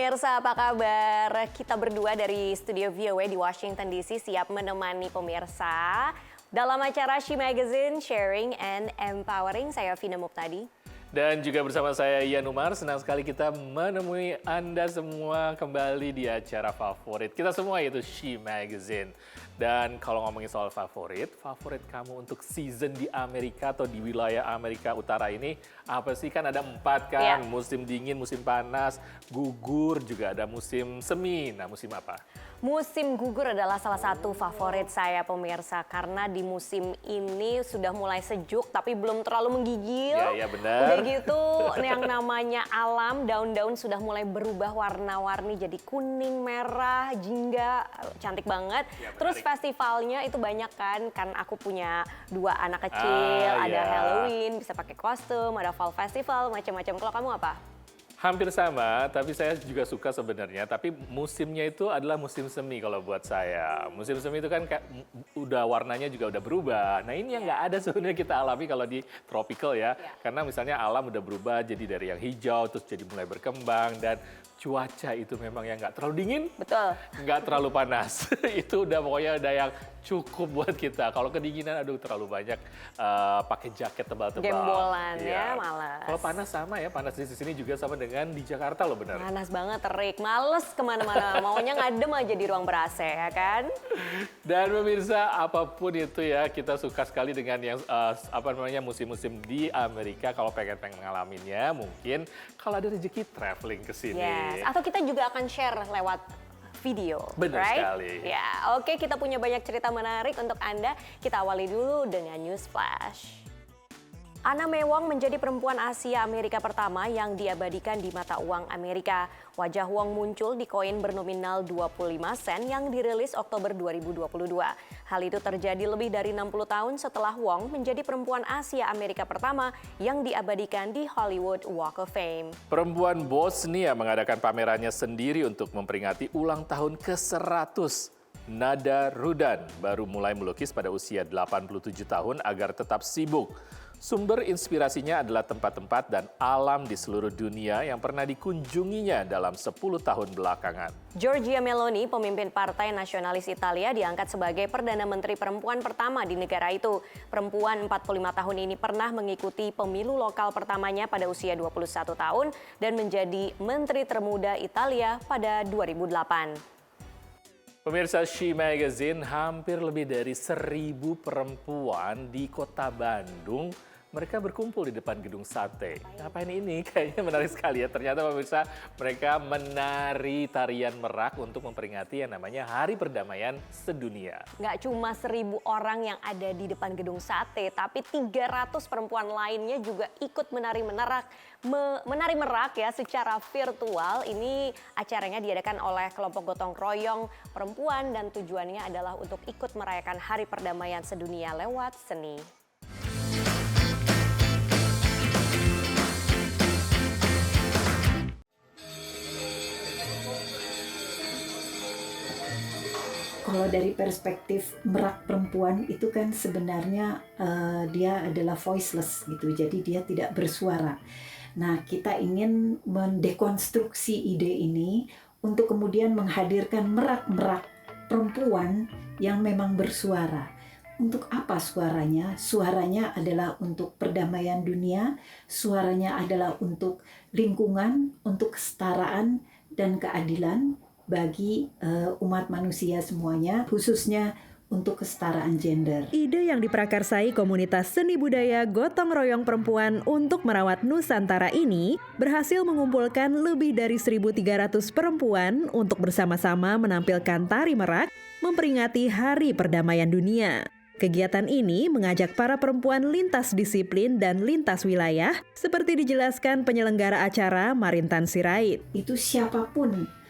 pemirsa, apa kabar? Kita berdua dari studio VOA di Washington DC siap menemani pemirsa dalam acara She Magazine Sharing and Empowering. Saya Vina Muptadi. Dan juga bersama saya Ian Umar, senang sekali kita menemui Anda semua kembali di acara favorit kita semua, yaitu She Magazine. Dan kalau ngomongin soal favorit kamu untuk season di Amerika atau di wilayah Amerika Utara ini apa sih? Kan ada 4 kan, musim dingin, musim panas, gugur, juga ada musim semi. Nah, musim apa? Musim gugur adalah salah satu favorit saya pemirsa, karena di musim ini sudah mulai sejuk tapi belum terlalu menggigil. Ya benar. Udah gitu yang namanya alam, daun-daun sudah mulai berubah warna-warni jadi kuning, merah, jingga, cantik banget. Ya, terus festivalnya itu banyak kan aku punya 2 anak kecil, ada Halloween, bisa pakai kostum, ada Fall Festival, macam-macam. Kalau kamu apa? Hampir sama, tapi saya juga suka sebenarnya. Tapi musimnya itu adalah musim semi kalau buat saya. Musim semi itu kan udah warnanya juga udah berubah. Nah ini yang nggak ada sebenarnya kita alami kalau di tropical ya. Karena misalnya alam udah berubah jadi dari yang hijau terus jadi mulai berkembang dan cuaca itu memang yang nggak terlalu dingin, betul, nggak terlalu panas. Itu udah pokoknya udah yang cukup buat kita. Kalau kedinginan, aduh terlalu banyak pakai jaket tebal-tebal. Gembolan ya, malas. Kalau panas sama ya, panas di sini juga sama dengan di Jakarta loh, benar. Panas banget, terik, males kemana-mana. Maunya ngadem aja di ruang ber-AC ya kan. Dan pemirsa, apapun itu ya, kita suka sekali dengan yang musim-musim di Amerika. Kalau pengen ngalaminnya, mungkin kalau ada rezeki traveling ke sini. Yes. Atau kita juga akan share lewat video. Benar sekali. Ya, oke, kita punya banyak cerita menarik untuk Anda. Kita awali dulu dengan News Flash. Anna Mae Wong menjadi perempuan Asia Amerika pertama yang diabadikan di mata uang Amerika. Wajah Wong muncul di koin bernominal 25 sen yang dirilis Oktober 2022. Hal itu terjadi lebih dari 60 tahun setelah Wong menjadi perempuan Asia Amerika pertama yang diabadikan di Hollywood Walk of Fame. Perempuan Bosnia mengadakan pamerannya sendiri untuk memperingati ulang tahun ke-100. Nada Rudan baru mulai melukis pada usia 87 tahun agar tetap sibuk. Sumber inspirasinya adalah tempat-tempat dan alam di seluruh dunia yang pernah dikunjunginya dalam 10 tahun belakangan. Giorgia Meloni, pemimpin Partai Nasionalis Italia, diangkat sebagai Perdana Menteri perempuan pertama di negara itu. Perempuan 45 tahun ini pernah mengikuti pemilu lokal pertamanya pada usia 21 tahun dan menjadi Menteri termuda Italia pada 2008. Pemirsa She Magazine, hampir lebih dari 1.000 perempuan di kota Bandung, mereka berkumpul di depan gedung sate. Ngapain ini? Kayaknya menarik sekali ya. Ternyata pemirsa, mereka menari tarian merak untuk memperingati yang namanya Hari Perdamaian Sedunia. Nggak cuma 1.000 orang yang ada di depan gedung sate, tapi 300 perempuan lainnya juga ikut menari merak ya secara virtual. Ini acaranya diadakan oleh kelompok gotong royong perempuan dan tujuannya adalah untuk ikut merayakan Hari Perdamaian Sedunia lewat seni. Kalau dari perspektif merak perempuan itu kan sebenarnya dia adalah voiceless gitu, jadi dia tidak bersuara. Nah, kita ingin mendekonstruksi ide ini untuk kemudian menghadirkan merak-merak perempuan yang memang bersuara. Untuk apa suaranya? Suaranya adalah untuk perdamaian dunia, suaranya adalah untuk lingkungan, untuk kesetaraan dan keadilan bagi umat manusia semuanya, khususnya untuk kesetaraan gender. Ide yang diprakarsai komunitas seni budaya gotong royong perempuan untuk merawat Nusantara ini berhasil mengumpulkan lebih dari 1.300 perempuan untuk bersama-sama menampilkan tari merak memperingati Hari Perdamaian Dunia. Kegiatan ini mengajak para perempuan lintas disiplin dan lintas wilayah seperti dijelaskan penyelenggara acara Marintan Sirait. Itu siapapun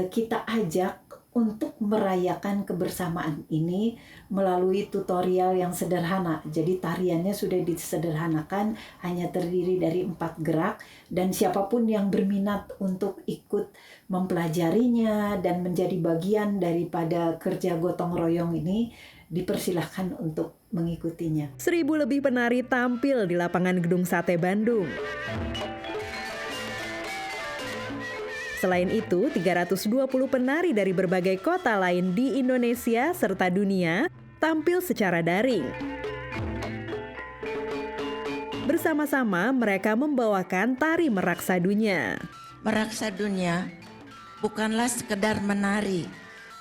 kita ajak untuk merayakan kebersamaan ini melalui tutorial yang sederhana. Jadi tariannya sudah disederhanakan, hanya terdiri dari 4 gerak, dan siapapun yang berminat untuk ikut mempelajarinya dan menjadi bagian daripada kerja gotong royong ini dipersilahkan untuk mengikutinya. 1.000 lebih penari tampil di lapangan Gedung Sate Bandung. Selain itu, 320 penari dari berbagai kota lain di Indonesia serta dunia tampil secara daring. Bersama-sama mereka membawakan tari merak sadunya. Merak sadunya bukanlah sekedar menari,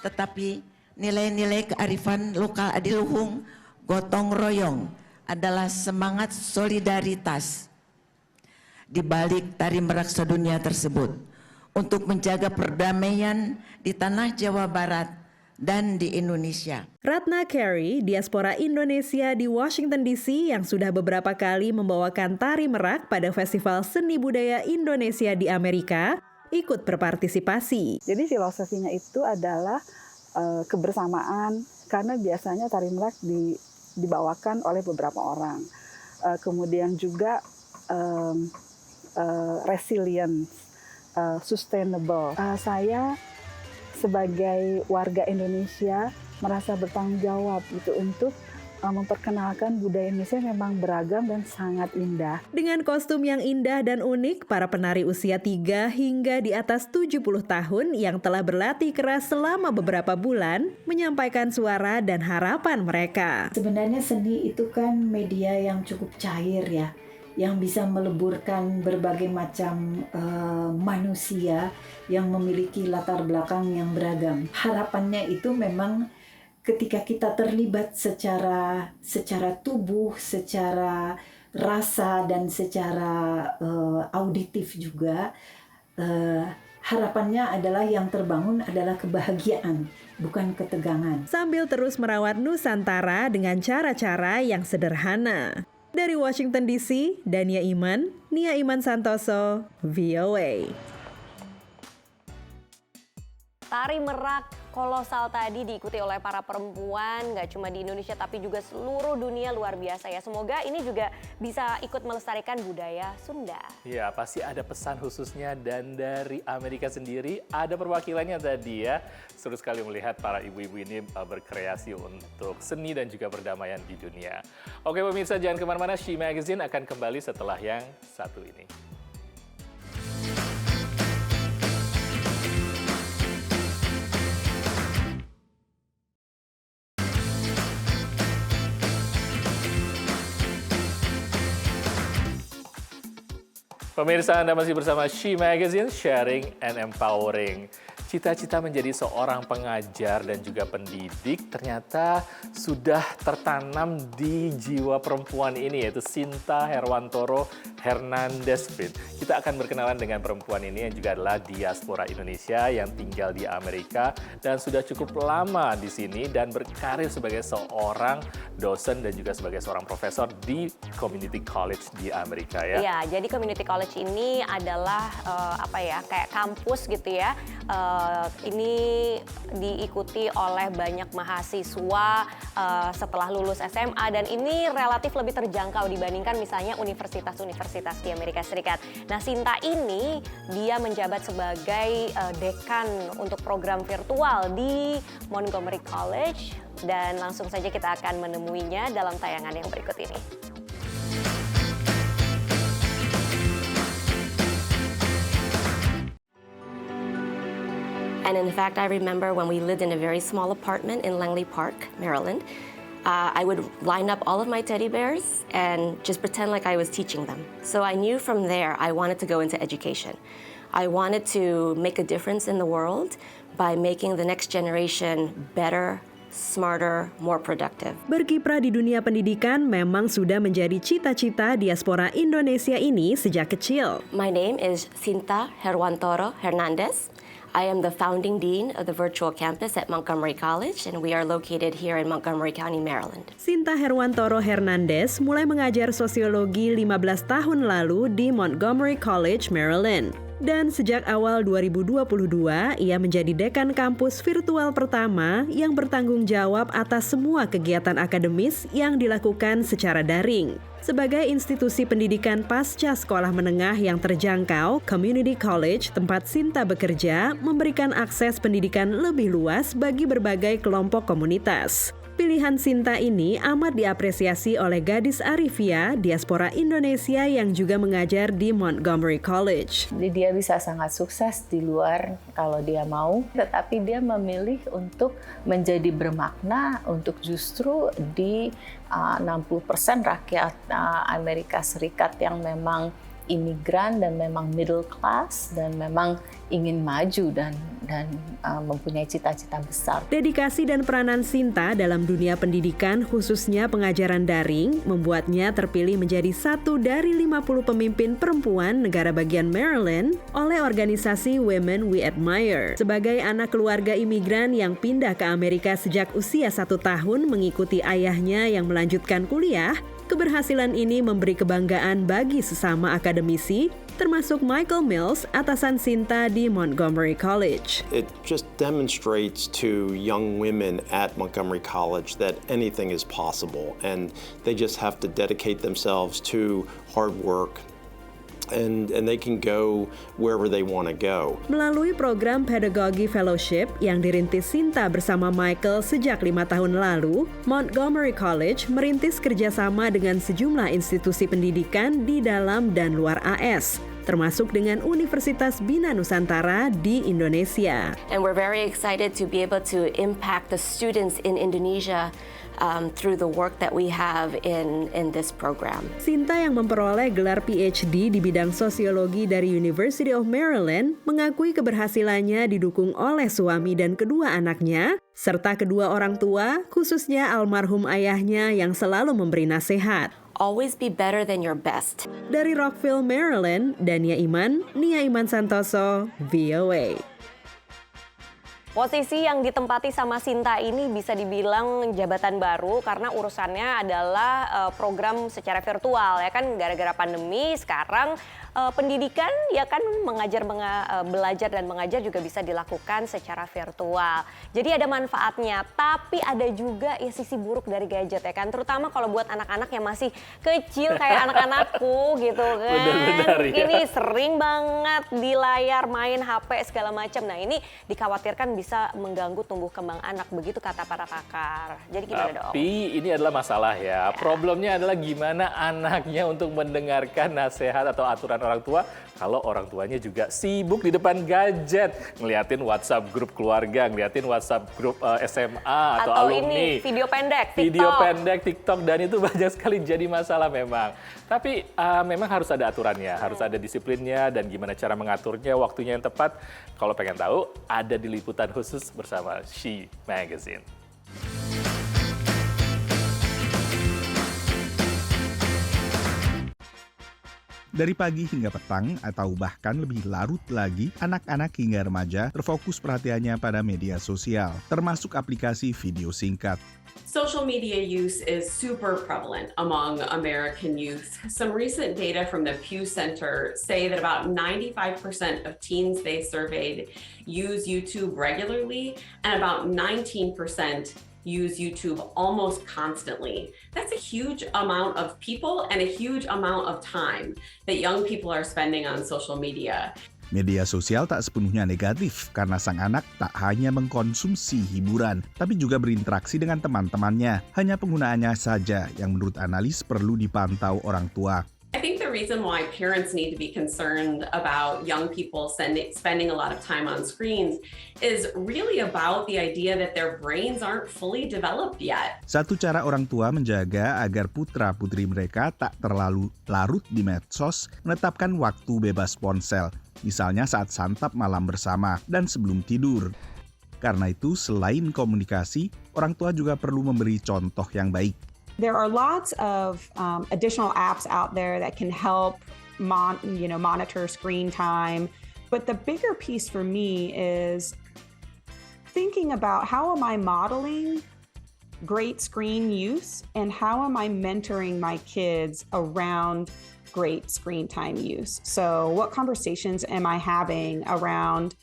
tetapi nilai-nilai kearifan lokal adiluhung, gotong royong adalah semangat solidaritas di balik tari merak sadunya tersebut untuk menjaga perdamaian di tanah Jawa Barat dan di Indonesia. Ratna Carey, diaspora Indonesia di Washington DC yang sudah beberapa kali membawakan tari merak pada Festival Seni Budaya Indonesia di Amerika, ikut berpartisipasi. Jadi filosofinya itu adalah kebersamaan, karena biasanya tari merak dibawakan oleh beberapa orang. Kemudian juga resilience, sustainable. Saya sebagai warga Indonesia merasa bertanggung jawab itu untuk memperkenalkan budaya Indonesia memang beragam dan sangat indah. Dengan kostum yang indah dan unik, para penari usia 3 hingga di atas 70 tahun yang telah berlatih keras selama beberapa bulan menyampaikan suara dan harapan mereka. Sebenarnya seni itu kan media yang cukup cair ya, yang bisa meleburkan berbagai macam manusia yang memiliki latar belakang yang beragam. Harapannya itu memang ketika kita terlibat secara tubuh, secara rasa dan secara auditif juga, harapannya adalah yang terbangun adalah kebahagiaan, bukan ketegangan. Sambil terus merawat Nusantara dengan cara-cara yang sederhana. Dari Washington DC, Dania Iman, Nia Iman Santoso, VOA. Tari merak kolosal tadi diikuti oleh para perempuan, nggak cuma di Indonesia tapi juga seluruh dunia, luar biasa ya. Semoga ini juga bisa ikut melestarikan budaya Sunda. Ya, pasti ada pesan khususnya, dan dari Amerika sendiri ada perwakilannya tadi ya. Seru sekali melihat para ibu-ibu ini berkreasi untuk seni dan juga perdamaian di dunia. Oke pemirsa, jangan kemana-mana, She Magazine akan kembali setelah yang satu ini. Pemirsa, Anda masih bersama She Magazine, sharing and empowering. Cita-cita menjadi seorang pengajar dan juga pendidik ternyata sudah tertanam di jiwa perempuan ini, yaitu Sinta Herwantoro Hernandez. Kita akan berkenalan dengan perempuan ini yang juga adalah diaspora Indonesia yang tinggal di Amerika dan sudah cukup lama di sini dan berkarir sebagai seorang dosen dan juga sebagai seorang profesor di Community College di Amerika ya. Iya, jadi Community College ini adalah kayak kampus gitu ya. Ini diikuti oleh banyak mahasiswa setelah lulus SMA, dan ini relatif lebih terjangkau dibandingkan misalnya universitas-universitas di Amerika Serikat. Nah, Sinta ini dia menjabat sebagai dekan untuk program virtual di Montgomery College, dan langsung saja kita akan menemuinya dalam tayangan yang berikut ini. And in fact, I remember when we lived in a very small apartment in Langley Park, Maryland, I would line up all of my teddy bears and just pretend like I was teaching them. So I knew from there I wanted to go into education. I wanted to make a difference in the world by making the next generation better, smarter, more productive. Berkiprah di dunia pendidikan memang sudah menjadi cita-cita diaspora Indonesia ini sejak kecil. My name is Sinta Herwantoro Hernandez. I am the founding dean of the virtual campus at Montgomery College, and we are located here in Montgomery County, Maryland. Sinta Herwantoro Hernandez mulai mengajar sosiologi 15 tahun lalu di Montgomery College, Maryland. Dan sejak awal 2022, ia menjadi dekan kampus virtual pertama yang bertanggung jawab atas semua kegiatan akademis yang dilakukan secara daring. Sebagai institusi pendidikan pasca sekolah menengah yang terjangkau, Community College tempat Sinta bekerja memberikan akses pendidikan lebih luas bagi berbagai kelompok komunitas. Pilihan Sinta ini amat diapresiasi oleh gadis Arifia, diaspora Indonesia yang juga mengajar di Montgomery College. Jadi dia bisa sangat sukses di luar kalau dia mau, tetapi dia memilih untuk menjadi bermakna untuk justru di 60% rakyat Amerika Serikat yang memang imigran dan memang middle class dan memang ingin maju dan mempunyai cita-cita besar. Dedikasi dan peranan Sinta dalam dunia pendidikan, khususnya pengajaran daring, membuatnya terpilih menjadi satu dari 50 pemimpin perempuan negara bagian Maryland oleh organisasi Women We Admire. Sebagai anak keluarga imigran yang pindah ke Amerika sejak usia 1 tahun mengikuti ayahnya yang melanjutkan kuliah, keberhasilan ini memberi kebanggaan bagi sesama akademisi, termasuk Michael Mills, atasan Sinta di Montgomery College. It just demonstrates to young women at Montgomery College that anything is possible, and they just have to dedicate themselves to hard work, and they can go wherever they want to go. Melalui program Pedagogy Fellowship yang dirintis Sinta bersama Michael sejak 5 tahun lalu, Montgomery College merintis kerjasama dengan sejumlah institusi pendidikan di dalam dan luar AS, termasuk dengan Universitas Bina Nusantara di Indonesia. And we're very excited to be able to impact the students in Indonesia through the work that we have in this program. Sinta yang memperoleh gelar PhD di bidang sosiologi dari University of Maryland mengakui keberhasilannya didukung oleh suami dan kedua anaknya, serta kedua orang tua, khususnya almarhum ayahnya yang selalu memberi nasihat. Always be better than your best. Dari Rockville, Maryland, Dania Iman, Nia Iman Santoso, VOA. Posisi yang ditempati sama Sinta ini bisa dibilang jabatan baru karena urusannya adalah program secara virtual ya kan, gara-gara pandemi sekarang pendidikan ya kan belajar dan mengajar juga bisa dilakukan secara virtual. Jadi ada manfaatnya, tapi ada juga ya sisi buruk dari gadget ya kan, terutama kalau buat anak-anak yang masih kecil kayak anak-anakku gitu kan. Benar-benar, ya. Ini sering banget di layar main HP segala macam. Nah, ini dikhawatirkan bisa mengganggu tumbuh kembang anak, begitu kata para pakar. Jadi gimana dong? Tapi ini adalah masalah ya. Problemnya adalah gimana anaknya untuk mendengarkan nasihat atau aturan orang tua kalau orang tuanya juga sibuk di depan gadget, ngeliatin WhatsApp grup keluarga, ngeliatin WhatsApp grup SMA atau alumni. Ini video pendek, TikTok. Video pendek, TikTok, dan itu banyak sekali jadi masalah memang. Tapi memang harus ada aturannya, harus ada disiplinnya dan gimana cara mengaturnya, waktunya yang tepat. Kalau pengen tahu, ada di liputan khusus bersama She Magazine. Dari pagi hingga petang atau bahkan lebih larut lagi, anak-anak hingga remaja terfokus perhatiannya pada media sosial, termasuk aplikasi video singkat. Social media use is super prevalent among American youth. Some recent data from the Pew Center say that about 95% of teens they surveyed use YouTube regularly, and about 19% use YouTube almost constantly. That's a huge amount of people and a huge amount of time that young people are spending on social media. Media sosial tak sepenuhnya negatif karena sang anak tak hanya mengkonsumsi hiburan, tapi juga berinteraksi dengan teman-temannya. Hanya penggunaannya saja yang menurut analis perlu dipantau orang tua. I think the reason why parents need to be concerned about young people spending a lot of time on screens is really about the idea that their brains aren't fully developed yet. Satu cara orang tua menjaga agar putra-putri mereka tak terlalu larut di medsos, menetapkan waktu bebas ponsel, misalnya saat santap malam bersama dan sebelum tidur. Karena itu, selain komunikasi, orang tua juga perlu memberi contoh yang baik. There are lots of additional apps out there that can help monitor screen time. But the bigger piece for me is thinking about how am I modeling great screen use and how am I mentoring my kids around great screen time use. So what conversations am I having around,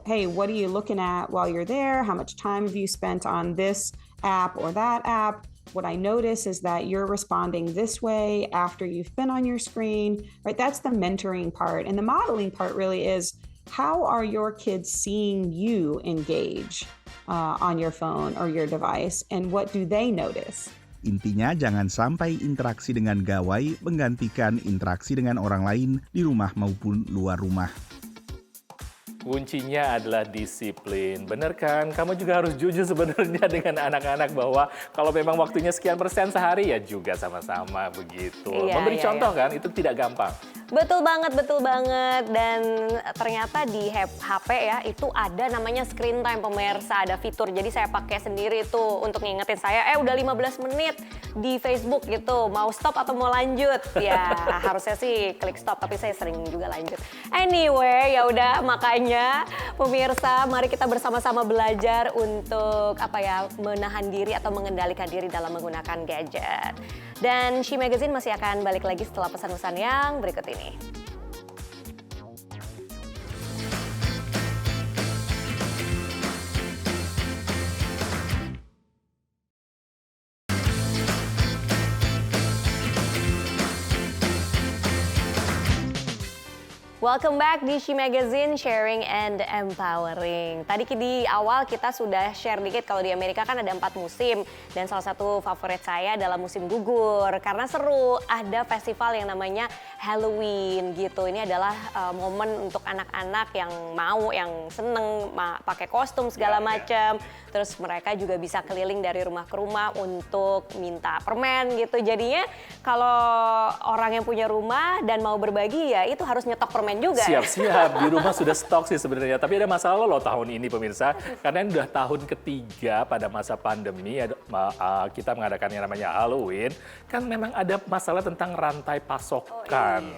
hey, what are you looking at while you're there? How much time have you spent on this app or that app? What I notice is that you're responding this way after you've been on your screen, right? That's the mentoring part. And the modeling part really is, how are your kids seeing you engage? on your phone or your device, and what do they notice? Intinya jangan sampai interaksi dengan gawai menggantikan interaksi dengan orang lain di rumah maupun luar rumah. Kuncinya adalah disiplin. Bener kan? Kamu juga harus jujur sebenarnya dengan anak-anak bahwa kalau memang waktunya sekian persen sehari ya juga sama-sama begitu. Memberi contoh kan itu tidak gampang. Betul banget, betul banget. Dan ternyata di HP ya itu ada namanya screen time pemirsa, ada fitur. Jadi saya pakai sendiri tuh untuk ngingetin saya, udah 15 menit di Facebook gitu. Mau stop atau mau lanjut? Ya harusnya sih klik stop, tapi saya sering juga lanjut. Anyway, ya udah makanya pemirsa, mari kita bersama-sama belajar untuk menahan diri atau mengendalikan diri dalam menggunakan gadget. Dan She Magazine masih akan balik lagi setelah pesan-pesan yang berikut ini. Welcome back di She Magazine, Sharing and Empowering. Tadi di awal kita sudah share dikit kalau di Amerika kan ada 4 musim. Dan salah satu favorit saya adalah musim gugur. Karena seru, ada festival yang namanya Halloween gitu. Ini adalah momen untuk anak-anak yang mau, yang seneng pakai kostum segala macam. Terus mereka juga bisa keliling dari rumah ke rumah untuk minta permen gitu. Jadinya kalau orang yang punya rumah dan mau berbagi ya itu harus nyetok permen juga. Siap-siap, di rumah sudah stok sih sebenarnya. Tapi ada masalah loh tahun ini pemirsa. Karena ini udah tahun ketiga pada masa pandemi kita mengadakan yang namanya Halloween. Kan memang ada masalah tentang rantai pasokan.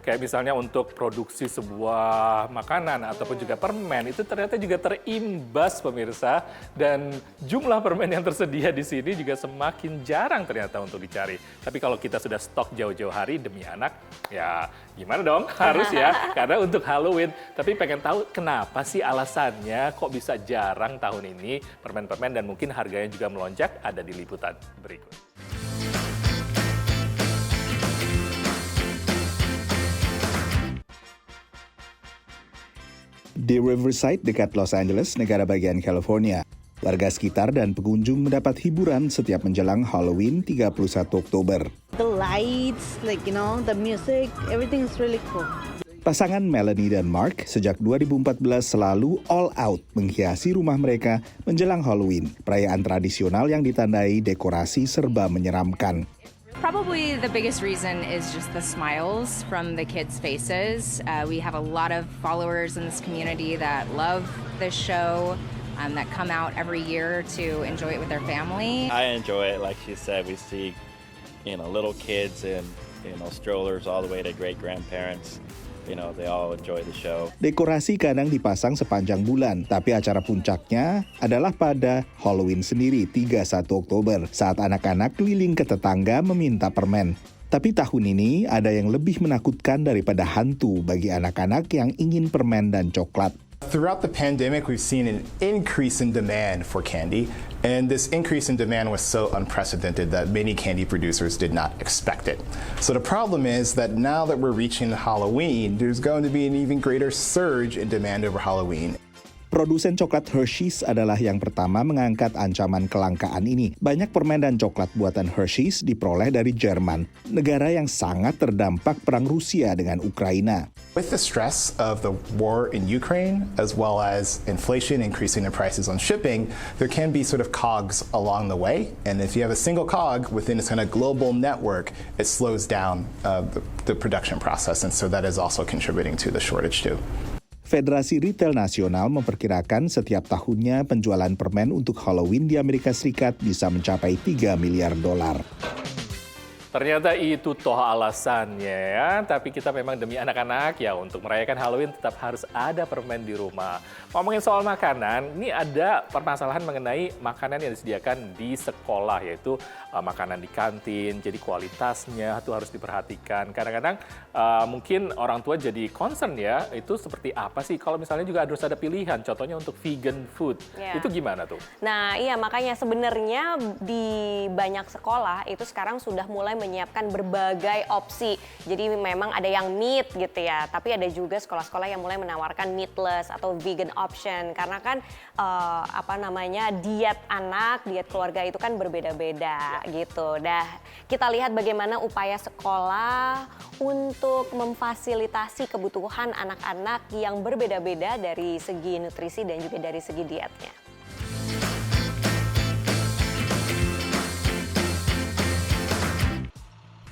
Kayak misalnya untuk produksi sebuah makanan ataupun juga permen itu ternyata juga terimbas pemirsa, dan jumlah permen yang tersedia di sini juga semakin jarang ternyata untuk dicari. Tapi kalau kita sudah stok jauh-jauh hari demi anak, ya gimana dong? Harus ya, karena untuk Halloween. Tapi pengen tahu kenapa sih alasannya kok bisa jarang tahun ini permen-permen dan mungkin harganya juga melonjak, ada di liputan berikut. Di Riverside dekat Los Angeles, negara bagian California, warga sekitar dan pengunjung mendapat hiburan setiap menjelang Halloween 31 Oktober. The lights, the music, everything is really cool. Pasangan Melanie dan Mark sejak 2014 selalu all out menghiasi rumah mereka menjelang Halloween, perayaan tradisional yang ditandai dekorasi serba menyeramkan. Probably the biggest reason is just the smiles from the kids' faces. We have a lot of followers in this community that love this show, that come out every year to enjoy it with their family. I enjoy it. Like she said, we see, little kids and, strollers all the way to great-grandparents. They all enjoy the show. Dekorasi kadang dipasang sepanjang bulan, tapi acara puncaknya adalah pada Halloween sendiri, 31 Oktober, saat anak-anak keliling ke tetangga meminta permen. Tapi tahun ini ada yang lebih menakutkan daripada hantu bagi anak-anak yang ingin permen dan coklat. Throughout the pandemic, we've seen an increase in demand for candy, and this increase in demand was so unprecedented that many candy producers did not expect it. So the problem is that now that we're reaching Halloween, there's going to be an even greater surge in demand over Halloween. Produsen coklat Hershey's adalah yang pertama mengangkat ancaman kelangkaan ini. Banyak permen dan coklat buatan Hershey's diperoleh dari Jerman, negara yang sangat terdampak perang Rusia dengan Ukraina. With the stress of the war in Ukraine, as well as inflation increasing the prices on shipping, there can be sort of cogs along the way. And if you have a single cog within this kind of global network, it slows down the production process. And so that is also contributing to the shortage too. Federasi Retail Nasional memperkirakan setiap tahunnya penjualan permen untuk Halloween di Amerika Serikat bisa mencapai $3 miliar. Ternyata itu toh alasannya ya, tapi kita memang demi anak-anak ya untuk merayakan Halloween tetap harus ada permen di rumah. Ngomongin soal makanan, ini ada permasalahan mengenai makanan yang disediakan di sekolah, yaitu makanan di kantin, jadi kualitasnya itu harus diperhatikan. Kadang-kadang mungkin orang tua jadi concern ya, itu seperti apa sih kalau misalnya juga harus ada pilihan, contohnya untuk vegan food, itu gimana tuh? Nah iya, makanya sebenarnya di banyak sekolah itu sekarang sudah mulai menyiapkan berbagai opsi. Jadi memang ada yang meat gitu ya, tapi ada juga sekolah-sekolah yang mulai menawarkan meatless atau vegan option, karena kan diet anak, diet keluarga itu kan berbeda-beda gitu. Kita lihat bagaimana upaya sekolah untuk memfasilitasi kebutuhan anak-anak yang berbeda-beda dari segi nutrisi dan juga dari segi dietnya.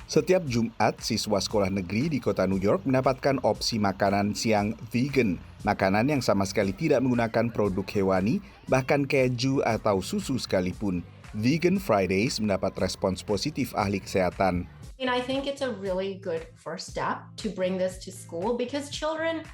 Setiap Jumat, siswa sekolah negeri di kota New York mendapatkan opsi makanan siang vegan. Makanan yang sama sekali tidak menggunakan produk hewani, bahkan keju atau susu sekalipun. Vegan Fridays mendapat respons positif ahli kesehatan. And I think it's a really good first step to bring this to school because children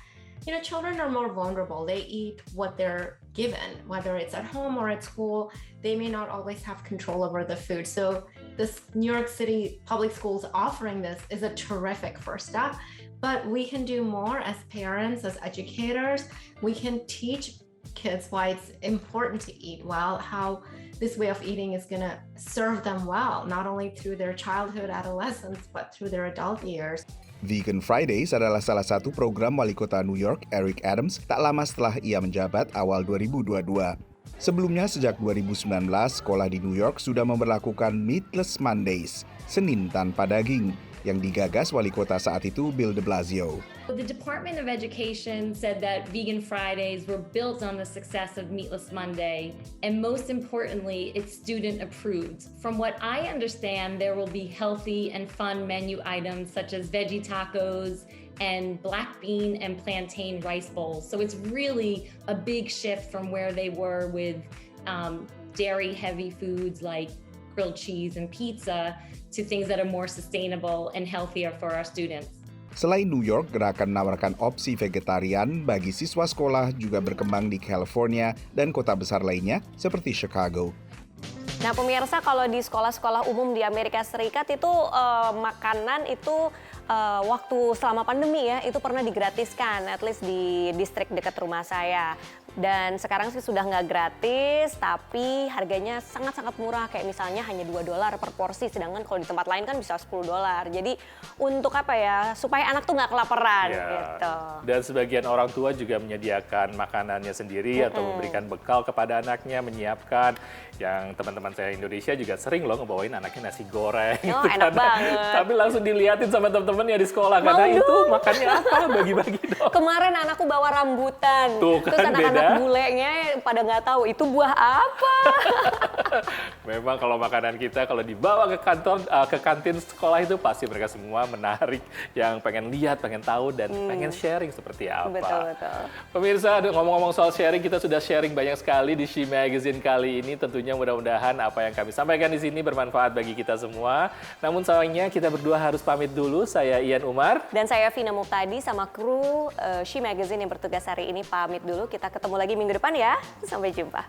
are more vulnerable. They eat what they're given, whether it's at home or at school. They may not always have control over the food. So this New York City public schools offering this is a terrific first step. But we can do more as parents, as educators. We can teach kids why it's important to eat well, how this way of eating is going to serve them well, not only through their childhood, adolescence, but through their adult years. Vegan Fridays adalah salah satu program wali kota New York, Eric Adams, tak lama setelah ia menjabat awal 2022. Sebelumnya, sejak 2019, sekolah di New York sudah memberlakukan Meatless Mondays, Senin tanpa daging, yang digagas wali kota saat itu Bill de Blasio. The Department of Education said that Vegan Fridays were built on the success of Meatless Monday, and most importantly, it's student approved. From what I understand, there will be healthy and fun menu items such as veggie tacos and black bean and plantain rice bowls. So it's really a big shift from where they were with dairy-heavy foods like grilled cheese and pizza to things that are more sustainable and healthier for our students. Selain New York, gerakan menawarkan opsi vegetarian bagi siswa sekolah juga berkembang di California dan kota besar lainnya seperti Chicago. Nah pemirsa, kalau di sekolah-sekolah umum di Amerika Serikat itu makanan itu waktu selama pandemi ya itu pernah digratiskan, at least di distrik dekat rumah saya. Dan sekarang sih sudah nggak gratis, tapi harganya sangat-sangat murah. Kayak misalnya hanya $2 per porsi, sedangkan kalau di tempat lain kan bisa $10. Jadi untuk apa ya, supaya anak tuh nggak kelaparan gitu. Dan sebagian orang tua juga menyediakan makanannya sendiri atau memberikan bekal kepada anaknya, menyiapkan. Yang teman-teman saya Indonesia juga sering loh ngebawain anaknya nasi goreng. Oh, enak banget. Tapi langsung diliatin sama teman-temannya di sekolah, karena itu makannya apa, bagi-bagi dong. Kemarin anakku bawa rambutan. Tuh kan, terus anak-anak beda. bulenya pada nggak tahu itu buah apa. Memang kalau makanan kita kalau dibawa ke kantor, ke kantin sekolah itu pasti mereka semua menarik, yang pengen lihat, pengen tahu, dan pengen sharing seperti apa. Betul. Pemirsa, ngomong-ngomong soal sharing, kita sudah sharing banyak sekali di She Magazine kali ini. Tentunya mudah-mudahan apa yang kami sampaikan di sini bermanfaat bagi kita semua. Namun sayangnya kita berdua harus pamit dulu. Saya Ian Umar. Dan saya Vina Muqtadi sama kru She Magazine yang bertugas hari ini pamit dulu. Kita ketemu lagi minggu depan ya. Sampai jumpa.